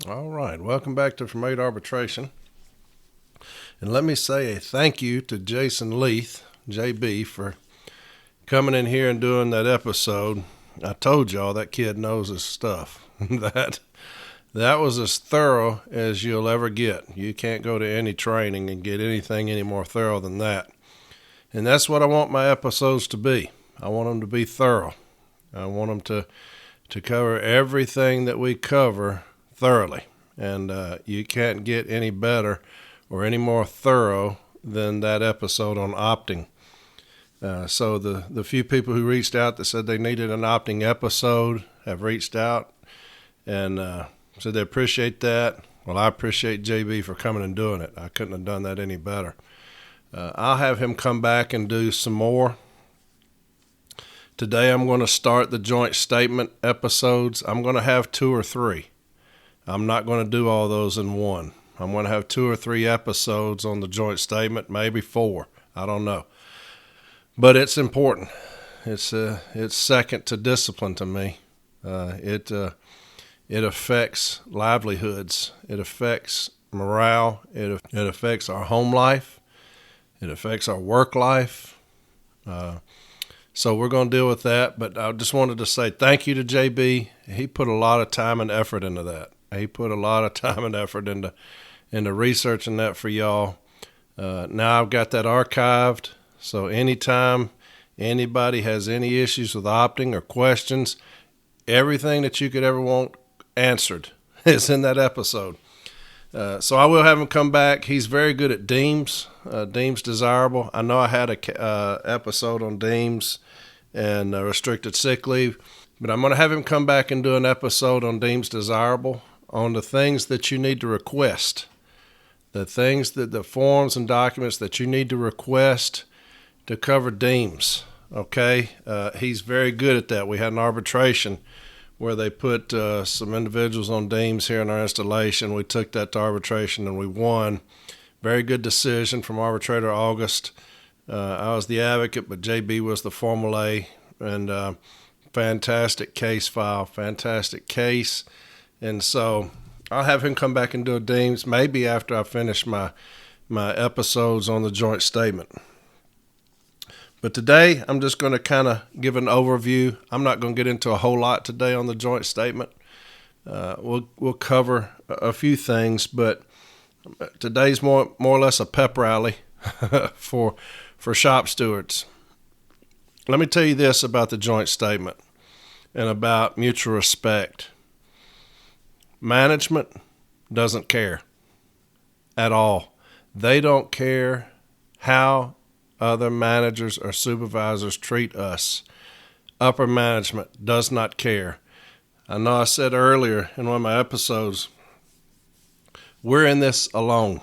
All right, welcome back to From 8 Arbitration. And let me say a thank you to Jason Leeth, JB, for coming in here and doing that episode. I told y'all that kid knows his stuff. that was as thorough as you'll ever get. You can't go to any training and get anything any more thorough than that. And that's what I want my episodes to be. I want them to be thorough. I want them to cover everything that we cover thoroughly. And you can't get any better or any more thorough than that episode on opting. So the few people who reached out that said they needed an opting episode have reached out and said they appreciate that. Well, I appreciate JB for coming and doing it. I couldn't have done that any better. I'll have him come back and do some more. Today I'm going to start the joint statement episodes. I'm going to have 2 or 3. I'm not going to do all those in one. I'm going to have 2 or 3 episodes on the joint statement, maybe 4. I don't know. But it's important. It's second to discipline to me. It affects livelihoods. It affects morale. It affects our home life. It affects our work life. So we're going to deal with that. But I just wanted to say thank you to JB. He put a lot of time and effort into that. He put a lot of time and effort into researching that for y'all. Now I've got that archived, so anytime anybody has any issues with opting or questions, everything that you could ever want answered is in that episode. So I will have him come back. He's very good at deems, deems desirable. I know I had a episode on deems and restricted sick leave, but I'm going to have him come back and do an episode on deems desirable, on the things that you need to request, the things that the forms and documents that you need to request to cover deems. Okay, he's very good at that. We had an arbitration where they put some individuals on deems here in our installation. We took that to arbitration and we won. Very good decision from arbitrator August. I was the advocate, but JB was the formal A, and fantastic case file, fantastic case. And so I'll have him come back and do a deems maybe after I finish my episodes on the joint statement. But today I'm just going to kind of give an overview. I'm not going to get into a whole lot today on the joint statement. We'll cover a few things, but today's more or less a pep rally for shop stewards. Let me tell you this about the joint statement and about mutual respect. Management doesn't care at all. They don't care how other managers or supervisors treat us. Upper management does not care. I know I said earlier in one of my episodes, we're in this alone.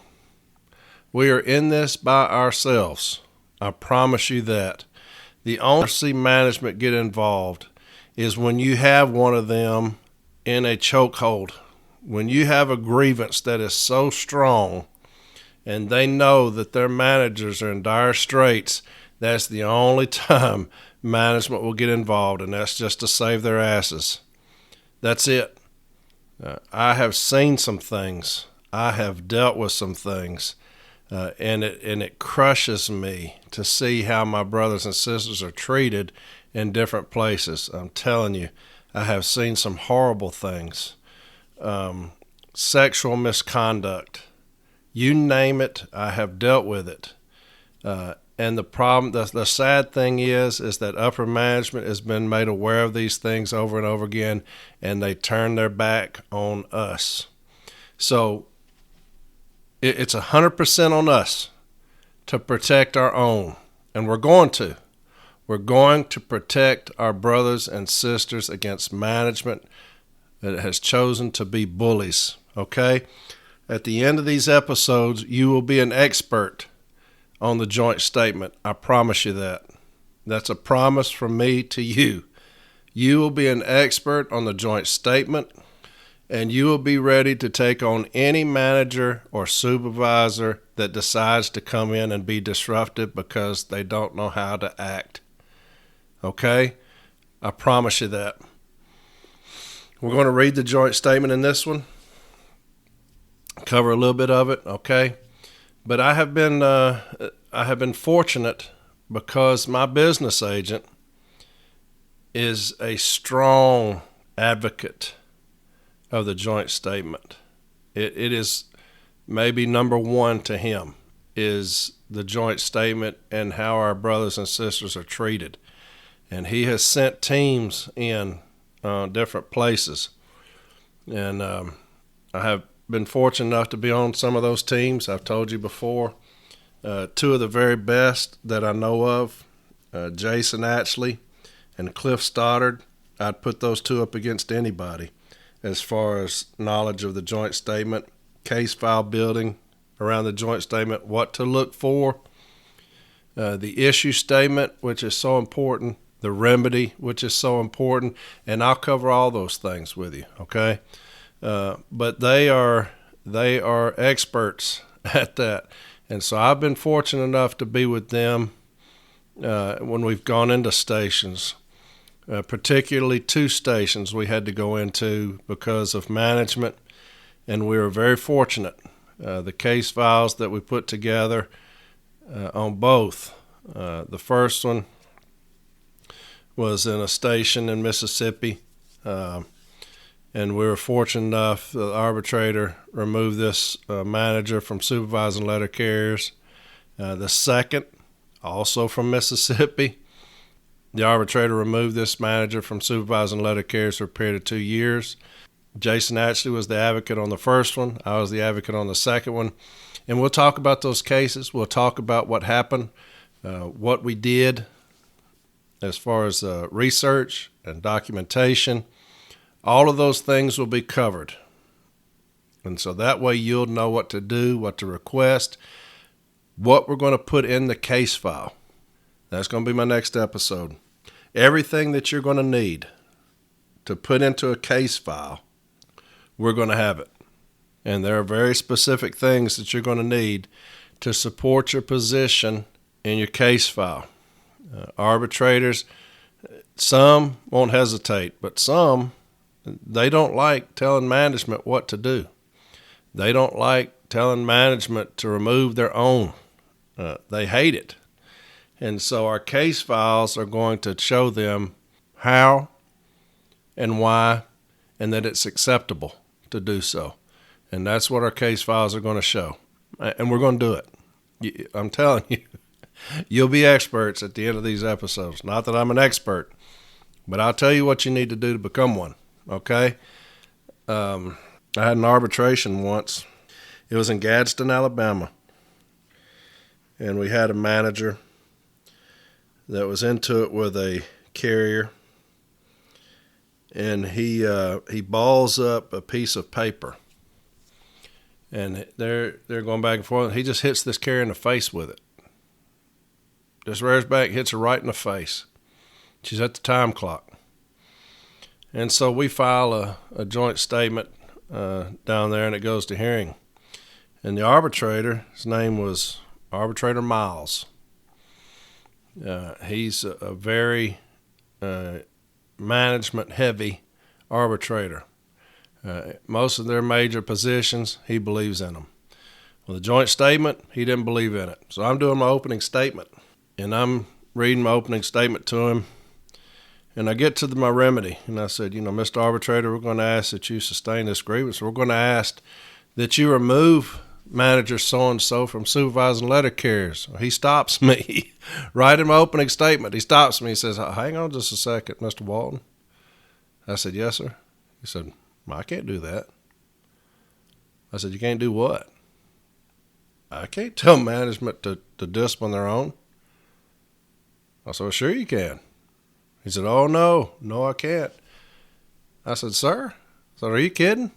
We are in this by ourselves. I promise you that. The only see management get involved is when you have one of them in a chokehold. When you have a grievance that is so strong and they know that their managers are in dire straits, that's the only time management will get involved, and that's just to save their asses. That's it. I have seen some things. I have dealt with some things, and it crushes me to see how my brothers and sisters are treated in different places. I'm telling you, I have seen some horrible things. Sexual misconduct, you name it, I have dealt with it. And the problem, the sad thing is that upper management has been made aware of these things over and over again, and they turn their back on us. So it's 100% on us to protect our own, and we're going to. We're going to protect our brothers and sisters against management that has chosen to be bullies, okay? At the end of these episodes, you will be an expert on the joint statement. I promise you that. That's a promise from me to you. You will be an expert on the joint statement, and you will be ready to take on any manager or supervisor that decides to come in and be disruptive because they don't know how to act. Okay? I promise you that. We're going to read the joint statement in this one. cover a little bit of it, okay? But I have been fortunate because my business agent is a strong advocate of the joint statement. It is maybe number one to him is the joint statement and how our brothers and sisters are treated. And he has sent teams in different places. And I have been fortunate enough to be on some of those teams. I've told you before, two of the very best that I know of, Jason Leeth and Cliff Stoddard. I'd put those two up against anybody as far as knowledge of the joint statement, case file building around the joint statement, what to look for, the issue statement, which is so important, the remedy, which is so important, and I'll cover all those things with you, okay? But they are experts at that. And so I've been fortunate enough to be with them when we've gone into stations, particularly two stations we had to go into because of management, and we were very fortunate. The case files that we put together on both. The first one was in a station in Mississippi, and we were fortunate enough the arbitrator removed this manager from supervising letter carriers. The second, also from Mississippi, the arbitrator removed this manager from supervising letter carriers for a period of 2 years. Jason actually was the advocate on the first one. I was the advocate on the second one. And we'll talk about those cases. We'll talk about what happened, what we did as far as research and documentation. All of those things will be covered. And so that way you'll know what to do, what to request, what we're going to put in the case file. That's going to be my next episode. Everything that you're going to need to put into a case file, we're going to have it. And there are very specific things that you're going to need to support your position in your case file. Arbitrators, some won't hesitate, but some, they don't like telling management what to do. They don't like telling management to remove their own. They hate it. And so our case files are going to show them how and why and that it's acceptable to do so. And that's what our case files are going to show. And we're going to do it. I'm telling you, you'll be experts at the end of these episodes. Not that I'm an expert, but I'll tell you what you need to do to become one, okay? I had an arbitration once. It was in Gadsden, Alabama. And we had a manager that was into it with a carrier. And he balls up a piece of paper. And they're going back and forth. He just hits this carrier in the face with it. Just rears back, hits her right in the face. She's at the time clock. And so we file a joint statement down there, and it goes to hearing. And the arbitrator, his name was Arbitrator Miles. He's a very management-heavy arbitrator. Most of their major positions, he believes in them. Well, the joint statement, he didn't believe in it. So I'm doing my opening statement, and I'm reading my opening statement to him, and I get to my remedy, and I said, Mr. Arbitrator, we're going to ask that you sustain this grievance. We're going to ask that you remove manager so-and-so from supervising letter carriers. He stops me right in my opening statement. He stops me. He says, hang on just a second, Mr. Walton. I said, yes, sir. He said, I can't do that. I said, you can't do what? I can't tell management to discipline their own. I said, well, sure you can. He said, oh, no, I can't. I said, sir? I said, are you kidding?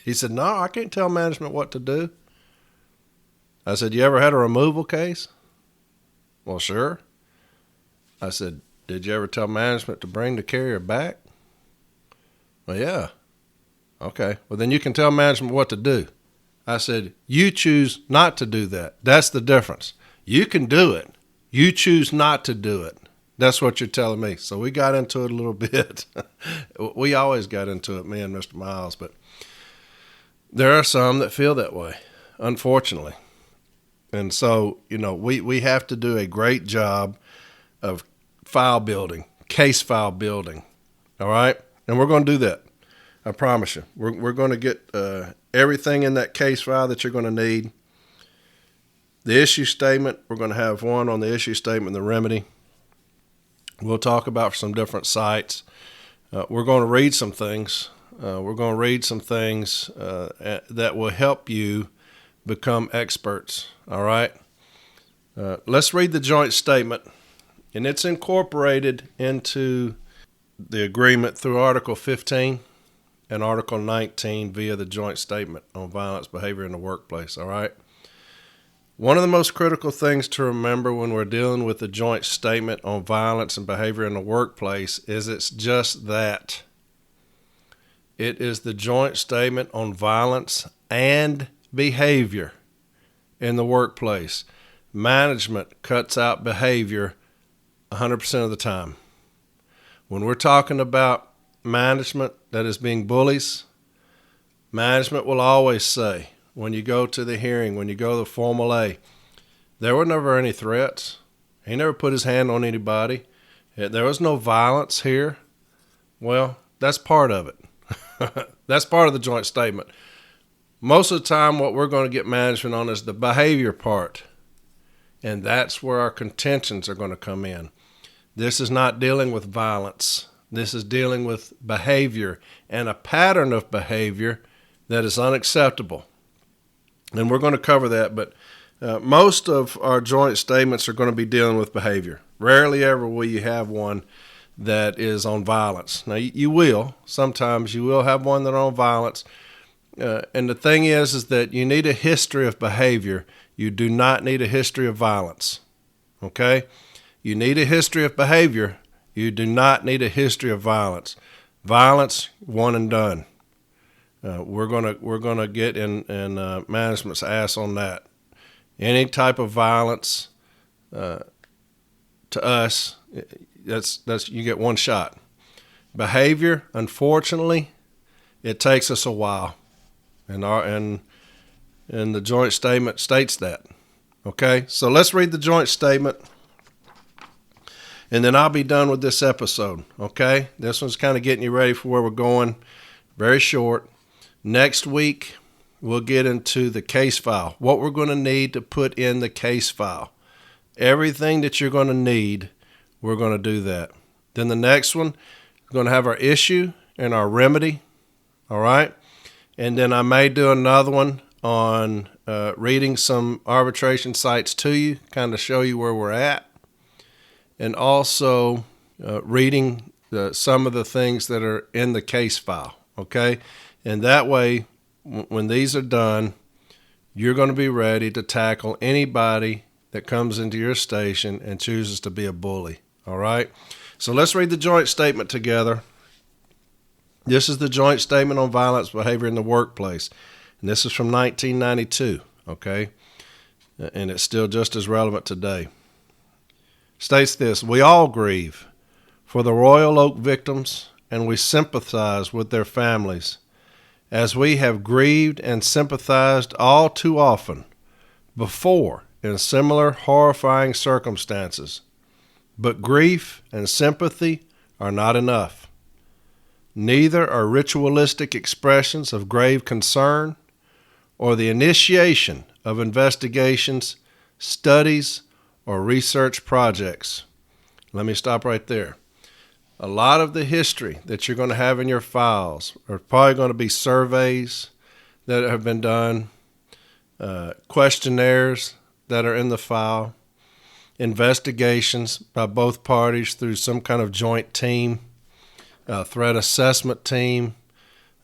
He said, no, I can't tell management what to do. I said, you ever had a removal case? Well, sure. I said, did you ever tell management to bring the carrier back? Well, yeah. Okay, well, then you can tell management what to do. I said, you choose not to do that. That's the difference. You can do it. You choose not to do it. That's what you're telling me. So we got into it a little bit. We always got into it, me and Mr. Miles. But There are some that feel that way, unfortunately. And so, we have to do a great job of file building, case file building. All right? And we're going to do that. I promise you. We're going to get everything in that case file that you're going to need. The issue statement, we're going to have one on the issue statement, the remedy. We'll talk about some different sites. We're going to read some things. That will help you become experts. All right? Let's read the joint statement. And it's incorporated into the agreement through Article 15 and Article 19 via the joint statement on violence behavior in the workplace. All right? One of the most critical things to remember when we're dealing with the joint statement on violence and behavior in the workplace is it's just that. It is the joint statement on violence and behavior in the workplace. Management cuts out behavior 100% of the time. When we're talking about management that is being bullies, management will always say, when you go to the hearing, when you go to the Formal A, there were never any threats. He never put his hand on anybody. There was no violence here. Well, that's part of it. That's part of the joint statement. Most of the time, what we're going to get management on is the behavior part. And that's where our contentions are going to come in. This is not dealing with violence. This is dealing with behavior and a pattern of behavior that is unacceptable. And we're going to cover that, but most of our joint statements are going to be dealing with behavior. Rarely ever will you have one that is on violence. Now, you will. Sometimes you will have one that is on violence. And the thing is that you need a history of behavior. You do not need a history of violence. Okay? You need a history of behavior. You do not need a history of violence. Violence, one and done. We're gonna get in management's ass on that. Any type of violence to us, that's you get one shot. Behavior, unfortunately, it takes us a while, and the joint statement states that. Okay, so let's read the joint statement, and then I'll be done with this episode. Okay, this one's kind of getting you ready for where we're going. Very short. Next week, we'll get into the case file, what we're going to need to put in the case file. Everything that you're going to need, we're going to do that. Then the next one, we're going to have our issue and our remedy, all right? And then I may do another one on reading some arbitration sites to you, kind of show you where we're at, and also reading some of the things that are in the case file, okay? And that way, when these are done, you're going to be ready to tackle anybody that comes into your station and chooses to be a bully. All right? So let's read the joint statement together. This is the joint statement on violence behavior in the workplace. And this is from 1992, okay? And it's still just as relevant today. States this: we all grieve for the Royal Oak victims, and we sympathize with their families, as we have grieved and sympathized all too often before in similar horrifying circumstances. But grief and sympathy are not enough. Neither are ritualistic expressions of grave concern or the initiation of investigations, studies, or research projects. Let me stop right there. A lot of the history that you're going to have in your files are probably going to be surveys that have been done, questionnaires that are in the file, investigations by both parties through some kind of joint team, threat assessment team,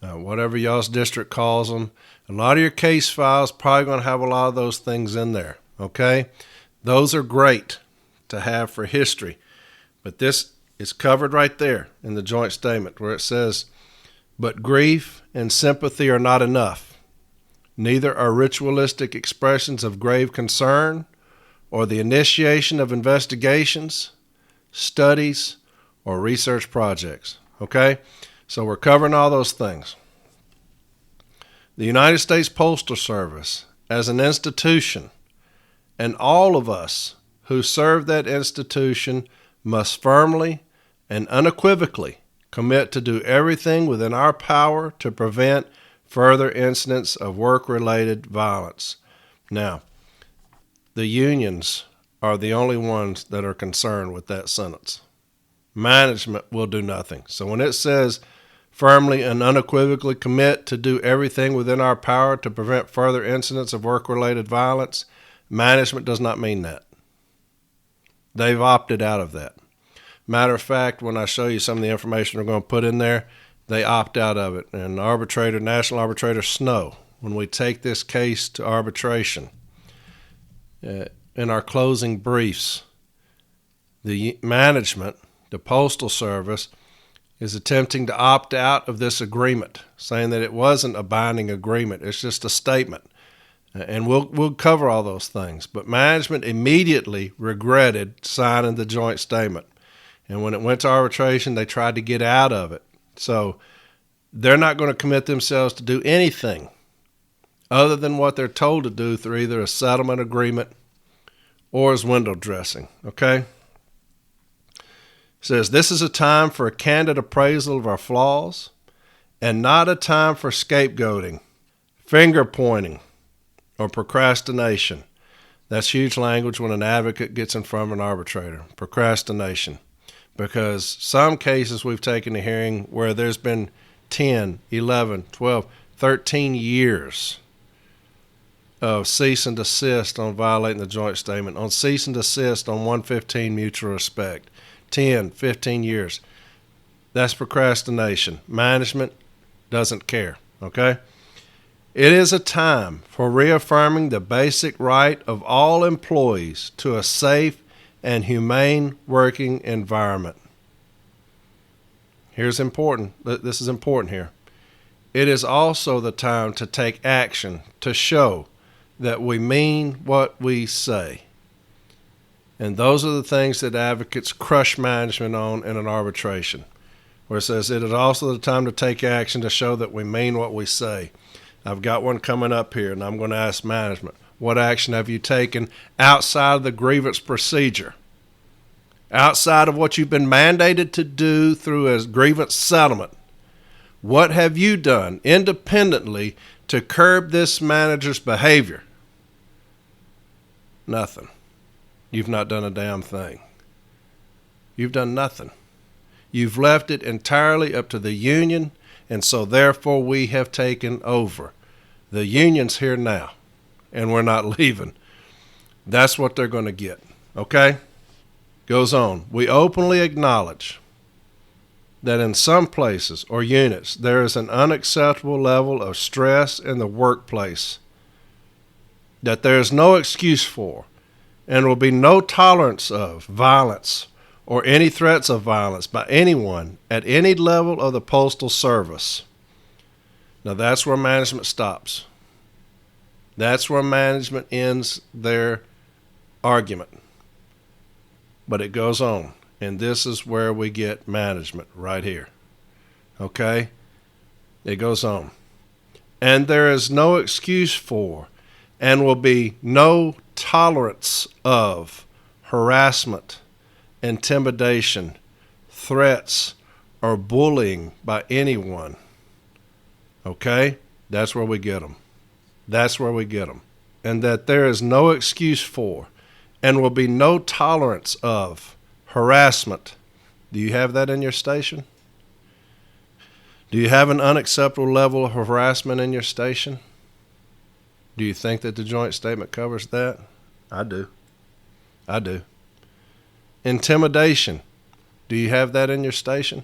whatever y'all's district calls them. A lot of your case files probably going to have a lot of those things in there, okay? Those are great to have for history, but this is covered right there in the joint statement where it says, but grief and sympathy are not enough. Neither are ritualistic expressions of grave concern or the initiation of investigations, studies, or research projects. Okay? So we're covering all those things. The United States Postal Service, as an institution, and all of us who serve that institution must firmly and unequivocally commit to do everything within our power to prevent further incidents of work-related violence. Now, the unions are the only ones that are concerned with that sentence. Management will do nothing. So when it says firmly and unequivocally commit to do everything within our power to prevent further incidents of work-related violence, management does not mean that. They've opted out of that. Matter of fact, when I show you some of the information we're going to put in there, they opt out of it. And National Arbitrator Snow, when we take this case to arbitration, in our closing briefs, the management, the Postal Service, is attempting to opt out of this agreement, saying that it wasn't a binding agreement. It's just a statement. And we'll cover all those things. But management immediately regretted signing the joint statement. And when it went to arbitration, they tried to get out of it. So they're not going to commit themselves to do anything other than what they're told to do through either a settlement agreement or as window dressing, okay? It says, this is a time for a candid appraisal of our flaws and not a time for scapegoating, finger pointing, or procrastination. That's huge language when an advocate gets in front of an arbitrator. Procrastination. Because some cases we've taken a hearing where there's been 10, 11, 12, 13 years of cease and desist on violating the joint statement, on cease and desist on 115 mutual respect. 10, 15 years. That's procrastination. Management doesn't care, okay? It is a time for reaffirming the basic right of all employees to a safe and humane working environment. Here's important. This is important here. It is also the time to take action to show that we mean what we say. And those are the things that advocates crush management on in an arbitration, where it says it is also the time to take action to show that we mean what we say. I've got one coming up here, and I'm going to ask management, what action have you taken outside of the grievance procedure, outside of what you've been mandated to do through a grievance settlement? What have you done independently to curb this manager's behavior? Nothing. You've not done a damn thing. You've done nothing. You've left it entirely up to the union, and so therefore we have taken over. The union's here now, and we're not leaving. That's what they're going to get, okay? Goes on. We openly acknowledge that in some places or units there is an unacceptable level of stress in the workplace that there is no excuse for, and will be no tolerance of violence or any threats of violence by anyone at any level of the Postal Service. Now that's where management stops. That's where management ends their argument. But it goes on, and this is where we get management right here. Okay? It goes on. And there is no excuse for, and will be no tolerance of harassment, intimidation, threats, or bullying by anyone. Okay? That's where we get them. That's where we get them. And that there is no excuse for, and will be no tolerance of harassment. Do you have that in your station? Do you have an unacceptable level of harassment in your station? Do you think that the joint statement covers that? I do. I do. Intimidation. Do you have that in your station?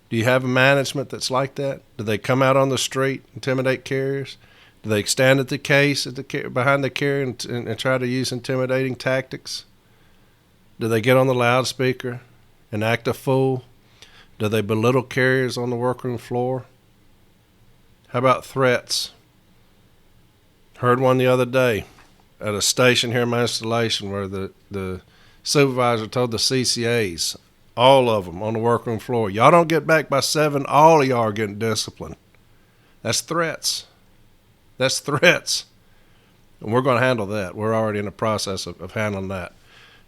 Do you have a management that's like that? Do they come out on the street, intimidate carriers? Do they stand at the case behind the carrier and try to use intimidating tactics? Do they get on the loudspeaker and act a fool? Do they belittle carriers on the workroom floor? How about threats? Heard one the other day at a station here in my installation where the supervisor told the CCAs, all of them on the workroom floor, y'all don't get back by 7, all of y'all are getting disciplined. That's threats. That's threats. And we're going to handle that. We're already in the process of handling that.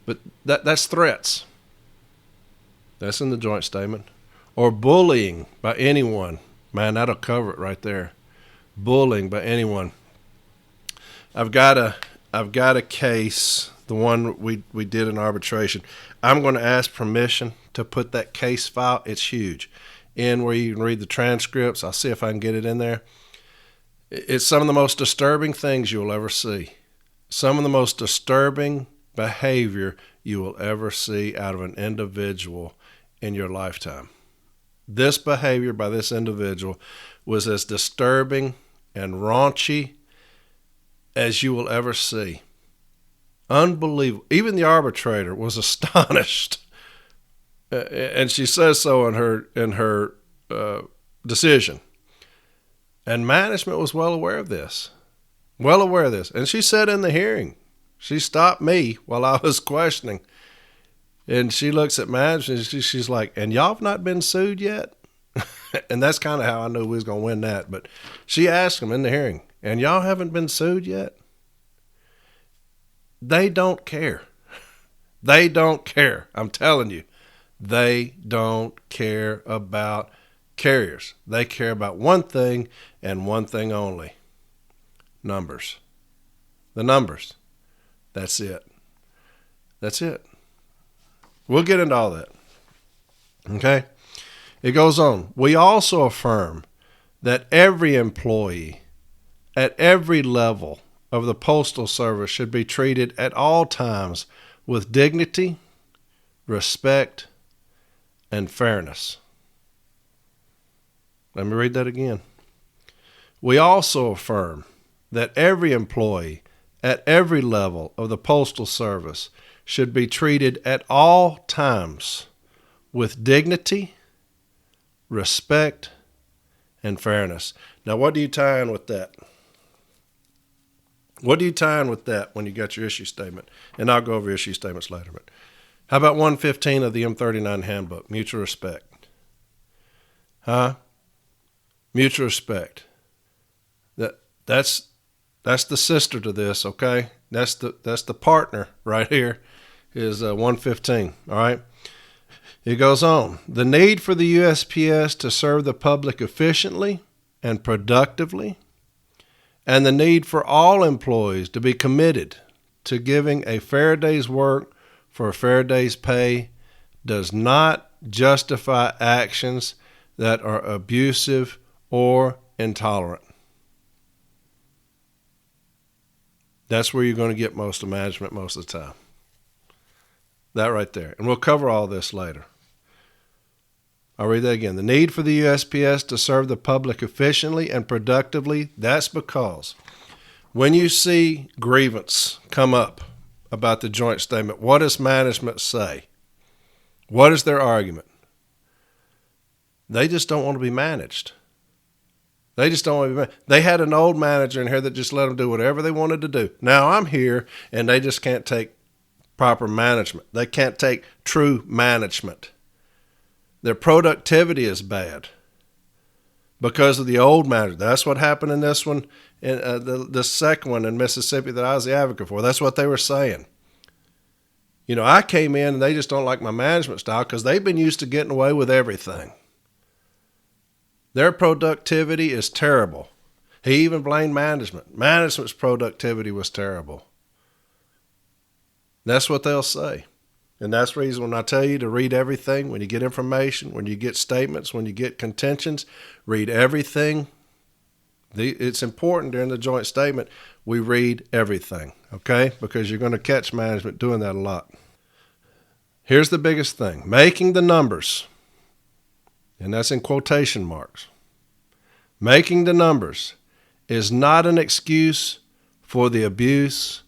But that's threats. That's in the joint statement. Or bullying by anyone. Man, that'll cover it right there. Bullying by anyone. I've got a case, the one we did in arbitration. I'm going to ask permission to put that case file. It's huge. In where you can read the transcripts. I'll see if I can get it in there. It's some of the most disturbing things you will ever see. Some of the most disturbing behavior you will ever see out of an individual in your lifetime. This behavior by this individual was as disturbing and raunchy as you will ever see. Unbelievable. Even the arbitrator was astonished. And she says so in her decision. And management was well aware of this. Well aware of this. And she said in the hearing, she stopped me while I was questioning. And she looks at management and she's like, and y'all have not been sued yet? And that's kind of how I knew we was going to win that. But she asked them in the hearing, and y'all haven't been sued yet? They don't care. They don't care. I'm telling you. They don't care about carriers. They care about one thing and one thing only. Numbers. The numbers. That's it. That's it. We'll get into all that. Okay? It goes on. We also affirm that every employee at every level of the Postal Service should be treated at all times with dignity, respect, and fairness. Let me read that again. We also affirm that every employee at every level of the Postal Service should be treated at all times with dignity, respect, and fairness. Now, what do you tie in with that? What do you tie in with that when you got your issue statement? And I'll go over issue statements later. But how about 115 of the M39 handbook, mutual respect? Huh? Mutual respect. That's the sister to this, okay? That's the partner right here is 115, all right? It goes on. The need for the USPS to serve the public efficiently and productively, and the need for all employees to be committed to giving a fair day's work for a fair day's pay does not justify actions that are abusive or intolerant. That's where you're going to get most of management most of the time. That right there. And we'll cover all this later. I'll read that again. The need for the USPS to serve the public efficiently and productively, that's because when you see grievance come up about the joint statement, what does management say? What is their argument? They just don't want to be managed. They just don't want to be managed. They had an old manager in here that just let them do whatever they wanted to do. Now I'm here, and they just can't take proper management. They can't take true management. Their productivity is bad because of the old manager. That's what happened in this one, in the second one in Mississippi that I was the advocate for. That's what they were saying. You know, I came in and they just don't like my management style because they've been used to getting away with everything. Their productivity is terrible. He even blamed management. Management's productivity was terrible. That's what they'll say. And that's the reason when I tell you to read everything, when you get information, when you get statements, when you get contentions, read everything. It's important during the joint statement we read everything, okay? Because you're going to catch management doing that a lot. Here's the biggest thing. Making the numbers, and that's in quotation marks. Making the numbers is not an excuse for the abuse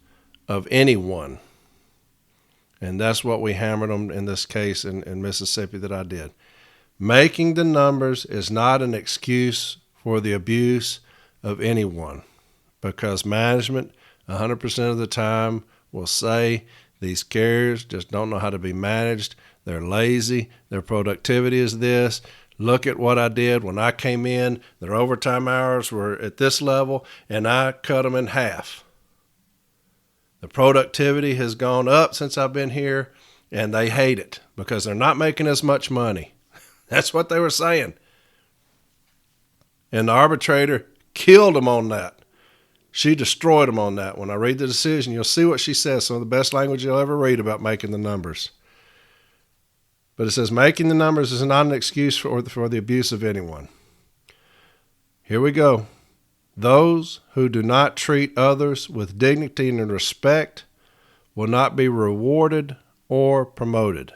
of anyone. And that's what we hammered them in this case in Mississippi that I did. Making the numbers is not an excuse for the abuse of anyone, because management 100% of the time will say these carriers just don't know how to be managed. They're lazy. Their productivity is this. Look at what I did when I came in. Their overtime hours were at this level, and I cut them in half. The productivity has gone up since I've been here, and they hate it because they're not making as much money. That's what they were saying. And the arbitrator killed them on that. She destroyed them on that. When I read the decision, you'll see what she says. Some of the best language you'll ever read about making the numbers. But it says, making the numbers is not an excuse for the abuse of anyone. Here we go. Those who do not treat others with dignity and respect will not be rewarded or promoted.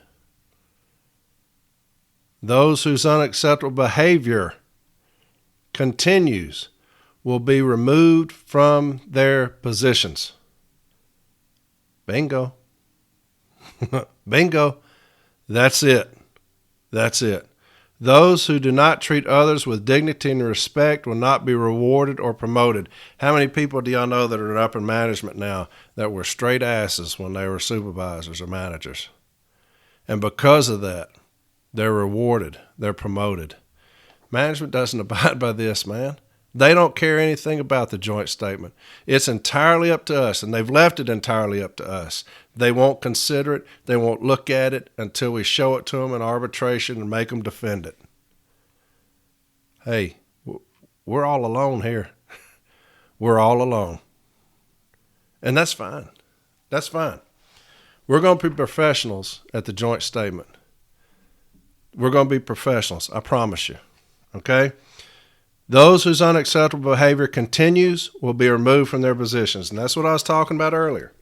Those whose unacceptable behavior continues will be removed from their positions. Bingo. Bingo. That's it. That's it. Those who do not treat others with dignity and respect will not be rewarded or promoted. How many people do y'all know that are up in management now that were straight asses when they were supervisors or managers? And because of that, they're rewarded. They're promoted. Management doesn't abide by this, man. They don't care anything about the joint statement. It's entirely up to us, and they've left it entirely up to us. They won't consider it. They won't look at it until we show it to them in arbitration and make them defend it. Hey, we're all alone here. We're all alone. And that's fine. That's fine. We're going to be professionals at the joint statement. We're going to be professionals, I promise you. Okay? Those whose unacceptable behavior continues will be removed from their positions. And that's what I was talking about earlier.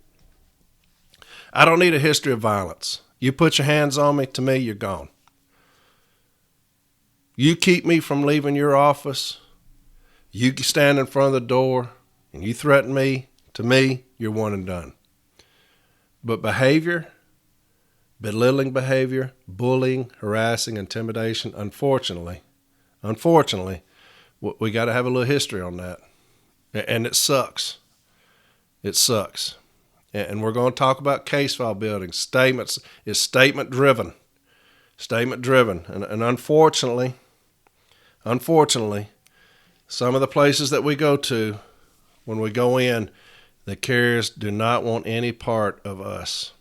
I don't need a history of violence. You put your hands on me, to me, you're gone. You keep me from leaving your office, you stand in front of the door, and you threaten me, to me, you're one and done. But behavior, belittling behavior, bullying, harassing, intimidation, unfortunately, we got to have a little history on that. And it sucks. It sucks. And we're going to talk about case file building. Statements is statement driven. Statement driven. And unfortunately, some of the places that we go to, when we go in, the carriers do not want any part of us.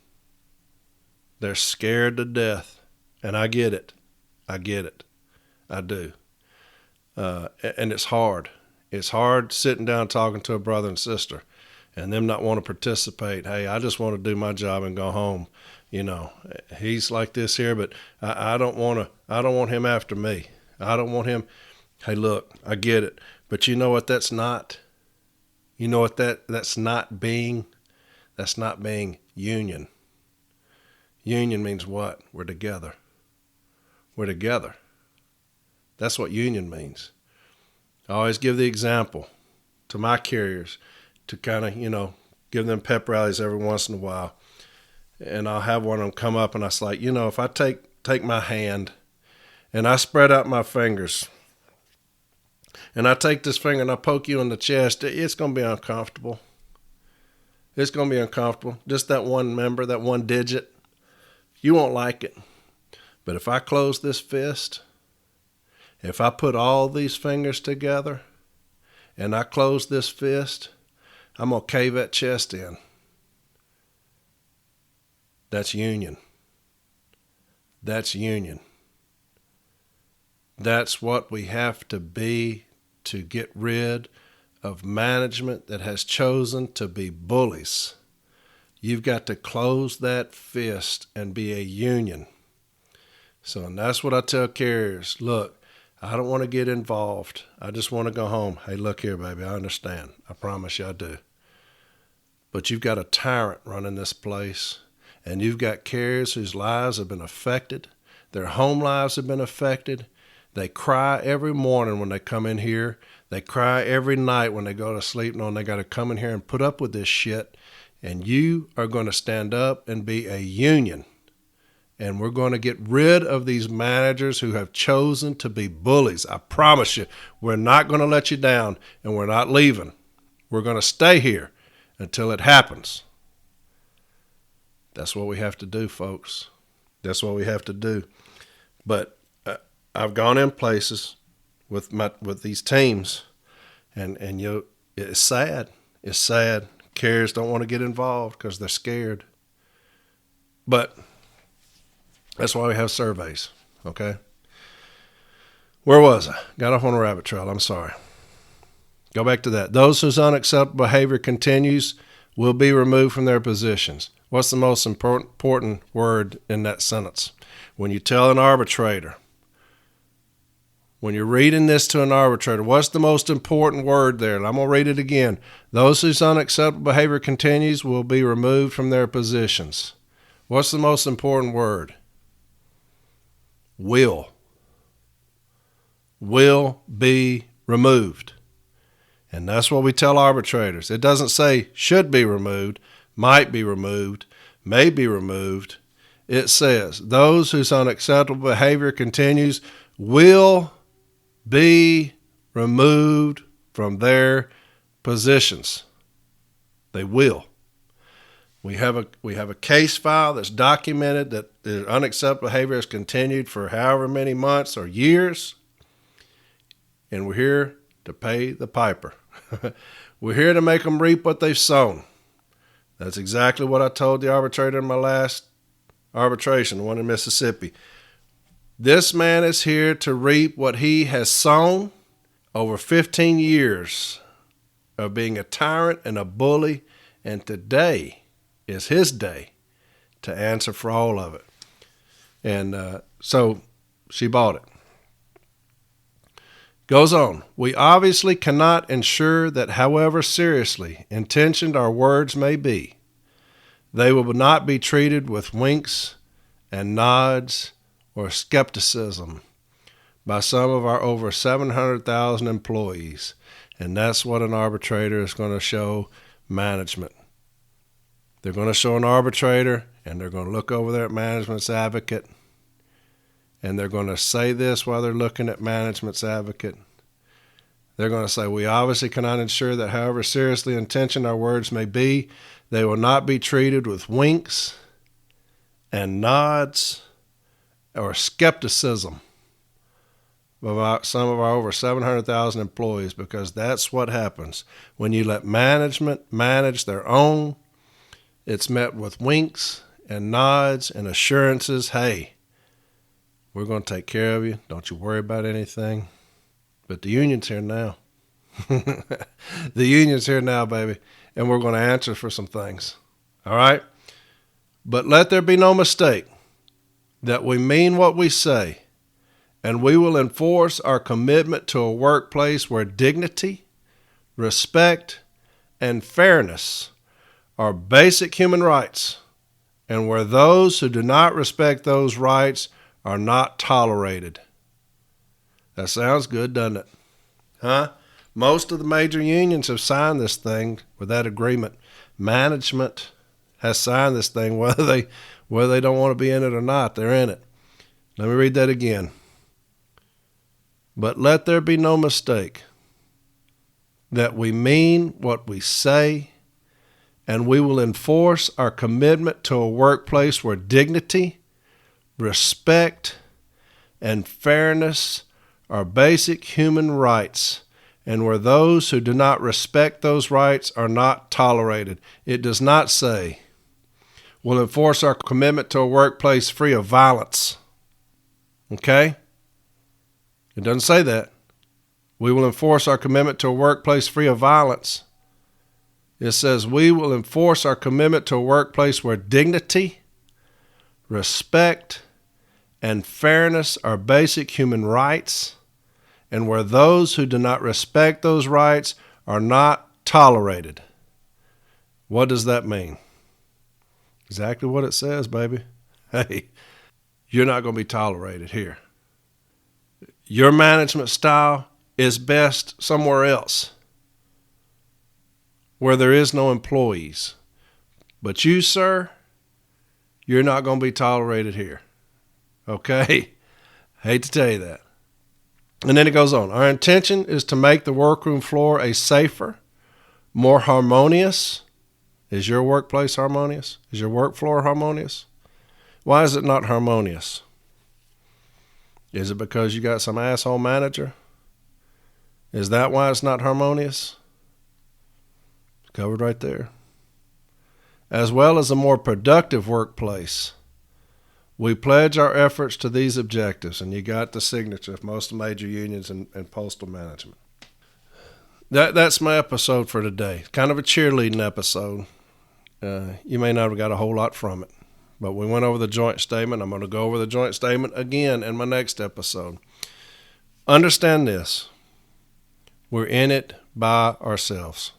They're scared to death. And I get it. I get it. I do. And it's hard. It's hard sitting down talking to a brother and sister and them not want to participate. Hey, I just want to do my job and go home. You know, he's like this here, but I don't want him after me. I don't want him. Hey, look, I get it. But you know what that's not? You know what that's not being? That's not being union. Union means what? We're together. We're together. That's what union means. I always give the example to my carriers to kind of, give them pep rallies every once in a while. And I'll have one of them come up and I was like, if I take my hand and I spread out my fingers and I take this finger and I poke you in the chest, it's going to be uncomfortable. It's going to be uncomfortable. Just that one member, that one digit, you won't like it. But if I close this fist, if I put all these fingers together and I close this fist, I'm going to cave that chest in. That's union. That's union. That's what we have to be to get rid of management that has chosen to be bullies. You've got to close that fist and be a union. And that's what I tell carriers. Look, I don't want to get involved. I just want to go home. Hey, look here, baby, I understand. I promise you I do. But you've got a tyrant running this place, and you've got carriers whose lives have been affected. Their home lives have been affected. They cry every morning when they come in here. They cry every night when they go to sleep, knowing they got to come in here and put up with this shit. And you are going to stand up and be a union. And we're going to get rid of these managers who have chosen to be bullies. I promise you, we're not going to let you down, and we're not leaving. We're going to stay here until it happens. That's what we have to do, folks. That's what we have to do. But I've gone in places with these teams, and it's sad. It's sad. Carriers don't want to get involved because they're scared. But that's why we have surveys, okay? Where was I? Got off on a rabbit trail. I'm sorry. Go back to that. Those whose unacceptable behavior continues will be removed from their positions. What's the most important word in that sentence? When you tell an arbitrator, when you're reading this to an arbitrator, what's the most important word there? And I'm going to read it again. Those whose unacceptable behavior continues will be removed from their positions. What's the most important word? Will. Will be removed. And that's what we tell arbitrators. It doesn't say should be removed, might be removed, may be removed. It says those whose unacceptable behavior continues will be removed from their positions. They will. We have a case file that's documented that the unacceptable behavior has continued for however many months or years, and we're here to pay the piper. We're here to make them reap what they've sown. That's exactly what I told the arbitrator in my last arbitration, the one in Mississippi. This man is here to reap what he has sown over 15 years of being a tyrant and a bully, and today is his day to answer for all of it. And so she bought it. Goes on, we obviously cannot ensure that however seriously intentioned our words may be, they will not be treated with winks and nods or skepticism by some of our over 700,000 employees. And that's what an arbitrator is going to show management. They're going to show an arbitrator, and they're going to look over there at management's advocate, and they're going to say this while they're looking at management's advocate. They're going to say, we obviously cannot ensure that however seriously intentioned our words may be, they will not be treated with winks and nods or skepticism about some of our over 700,000 employees, because that's what happens when you let management manage their own. It's met with winks and nods and assurances. Hey, we're going to take care of you. Don't you worry about anything. But the union's here now. The union's here now, baby. And we're going to answer for some things. All right? But let there be no mistake that we mean what we say, and we will enforce our commitment to a workplace where dignity, respect, and fairness are basic human rights, and where those who do not respect those rights are not tolerated. That sounds good, doesn't it? Huh? Most of the major unions have signed this thing with that agreement. Management has signed this thing, whether they don't want to be in it or not. They're in it. Let me read that again. But let there be no mistake that we mean what we say, and we will enforce our commitment to a workplace where dignity, respect, and fairness are basic human rights, and where those who do not respect those rights are not tolerated. It does not say, we'll enforce our commitment to a workplace free of violence. Okay? It doesn't say that. We will enforce our commitment to a workplace free of violence. It says we will enforce our commitment to a workplace where dignity, respect, and fairness are basic human rights, and where those who do not respect those rights are not tolerated. What does that mean? Exactly what it says, baby. Hey, you're not going to be tolerated here. Your management style is best somewhere else, where there is no employees. But you, sir, you're not going to be tolerated here. Okay? Hate to tell you that. And then it goes on. Our intention is to make the workroom floor a safer, more harmonious. Is your workplace harmonious? Is your work floor harmonious? Why is it not harmonious? Is it because you got some asshole manager? Is that why it's not harmonious? It's covered right there. As well as a more productive workplace. We pledge our efforts to these objectives, and you got the signature of most major unions and postal management. That's my episode for today. Kind of a cheerleading episode. You may not have got a whole lot from it, but we went over the joint statement. I'm going to go over the joint statement again in my next episode. Understand this. We're in it by ourselves.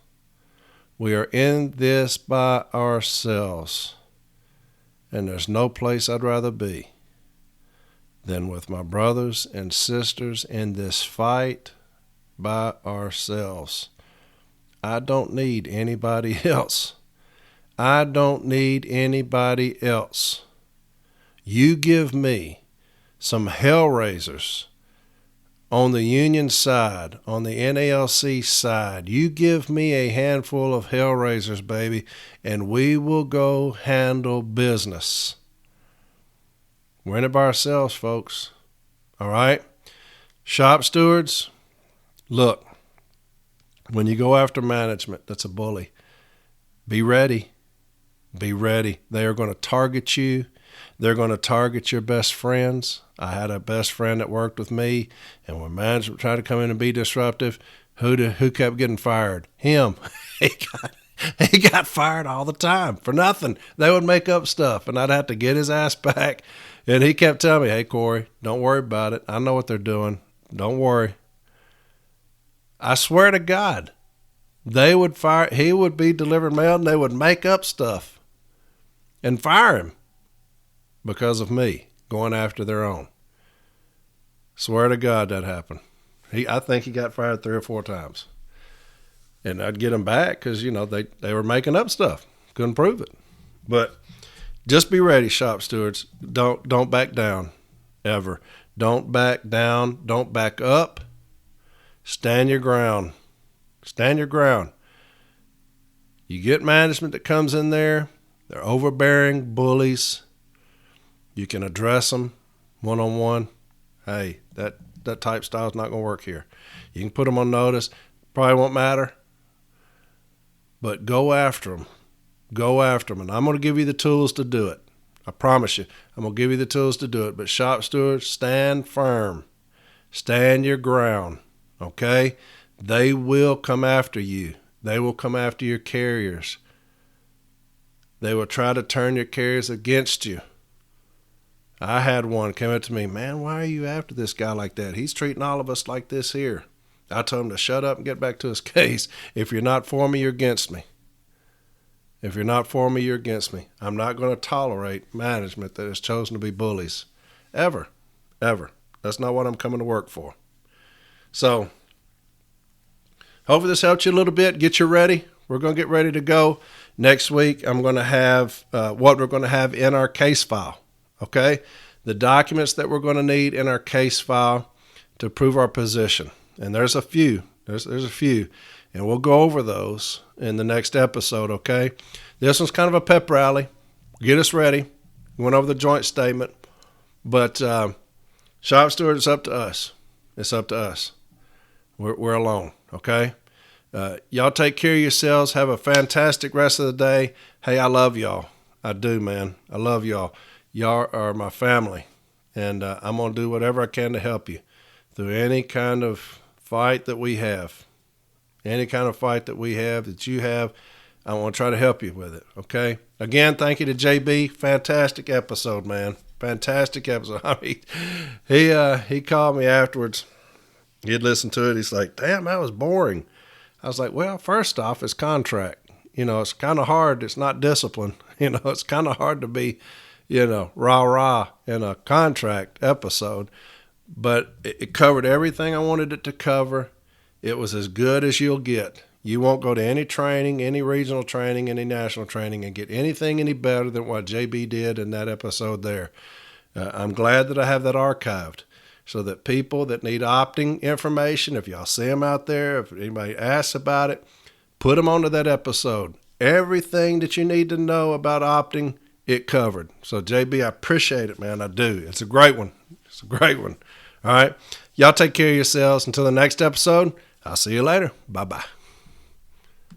We are in this by ourselves. And there's no place I'd rather be than with my brothers and sisters in this fight by ourselves. I don't need anybody else. I don't need anybody else. You give me some hellraisers on the union side, on the NALC side. You give me a handful of hellraisers, baby, and we will go handle business. We're in it by ourselves, folks. All right? Shop stewards, look, when you go after management that's a bully, be ready. Be ready. They are going to target you. They're going to target your best friends. I had a best friend that worked with me, and when management tried to come in and be disruptive, who kept getting fired? Him. He got fired all the time for nothing. They would make up stuff, and I'd have to get his ass back. And he kept telling me, hey, Corey, don't worry about it. I know what they're doing. Don't worry. I swear to God, they would fire. He would be delivering mail, and they would make up stuff and fire him because of me going after their own. Swear to God that happened. I think he got fired 3 or 4 times. And I'd get him back because, they were making up stuff. Couldn't prove it. But just be ready, shop stewards. Don't back down, ever. Don't back down. Don't back up. Stand your ground. Stand your ground. You get management that comes in there. They're overbearing bullies. You can address them one-on-one. Hey, that type style is not going to work here. You can put them on notice. Probably won't matter. But go after them. Go after them. And I'm going to give you the tools to do it. I promise you. I'm going to give you the tools to do it. But shop stewards, stand firm. Stand your ground. Okay? They will come after you. They will come after your carriers. They will try to turn your carriers against you. I had one come up to me, man, why are you after this guy like that? He's treating all of us like this here. I told him to shut up and get back to his case. If you're not for me, you're against me. If you're not for me, you're against me. I'm not going to tolerate management that has chosen to be bullies. Ever. Ever. That's not what I'm coming to work for. So, hopefully this helped you a little bit. Get you ready. We're going to get ready to go. Next week, I'm going to have what we're going to have in our case file. Okay? The documents that we're going to need in our case file to prove our position. And there's a few. There's a few. And we'll go over those in the next episode, okay? This one's kind of a pep rally. Get us ready. We went over the joint statement. But shop steward, it's up to us. It's up to us. We're alone, okay? Y'all take care of yourselves. Have a fantastic rest of the day. Hey, I love y'all. I do, man. I love y'all. Y'all are my family. And I'm going to do whatever I can to help you through any kind of fight that we have. Any kind of fight that we have, that you have, I want to try to help you with it, okay? Again, thank you to JB. Fantastic episode, man. Fantastic episode. I mean, he called me afterwards. He had listened to it. He's like, damn, that was boring. I was like, well, first off, it's contract. It's kind of hard. It's not discipline. It's kind of hard to be, rah-rah in a contract episode. But it covered everything I wanted it to cover. It was as good as you'll get. You won't go to any training, any regional training, any national training, and get anything any better than what JB did in that episode there. I'm glad that I have that archived so that people that need opting information, if y'all see them out there, if anybody asks about it, put them onto that episode. Everything that you need to know about opting, it covered. So, JB, I appreciate it, man. I do. It's a great one. It's a great one. All right. Y'all take care of yourselves. Until the next episode, I'll see you later. Bye-bye.